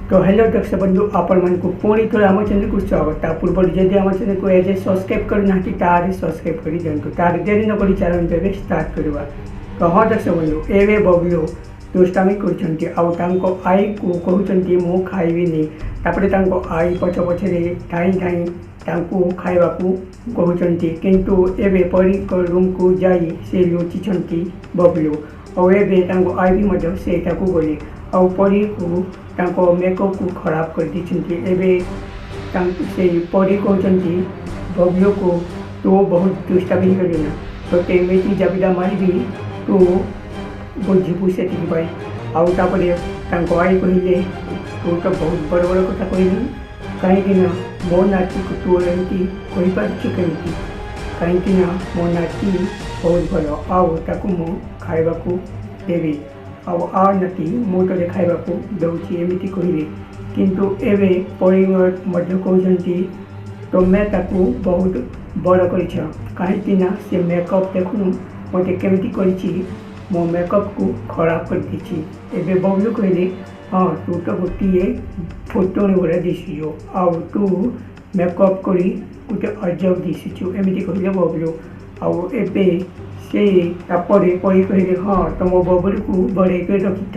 तो हेलो दर्शक बंधु आपण मन को पुणी थोड़े आम चैनल को स्वागत ता पूर्व जदि आम चैनल को एज सब्सक्राइब करना तार सब्सक्राइब कर दिंतु तार देरी न करी चैनल पे स्टार्ट करवा। तो हाँ दर्शक बंधु एवे बबलू दुष्टामी कर आई को कहते मु खाइबी तापरे आई पछ पछरे ठाई ठाई खाइबा कहते किंतु एवे परी रूम को जाई से लुचि बबलू और एवं आई भी से गले और परी को मेकअप को खराब कर दी से परी कहते बबलू को तो बहुत दुष्टामी करी ना तो तेमेटी जबिदा मारिबी तो बुझीबू से आउे आई कहले तू तो बहुत बड़ बड़ कथा कहलु कहीं मो नाती को तू एमती कहीपी कहीं मो नाती बहुत भल आउ मु खाइबा देवी आ नाती मो तो खाइबा दौची एमती कहले किंतु एवे परिवार कहते तुम्हें ताकू बहुत बड़ कर कहीं से मेकअप देखुनु मत केमती कर मो मेकअप को खराब कर दी एवं बबलू कहले हाँ तू तो गोटे फोटो गुड़ा दिशु आउ तू मेकअप करी गोटे अजब दिशु एमती कहले बबलू आउ एबे से परी कहले हाँ तुम बबलू को बड़े रखी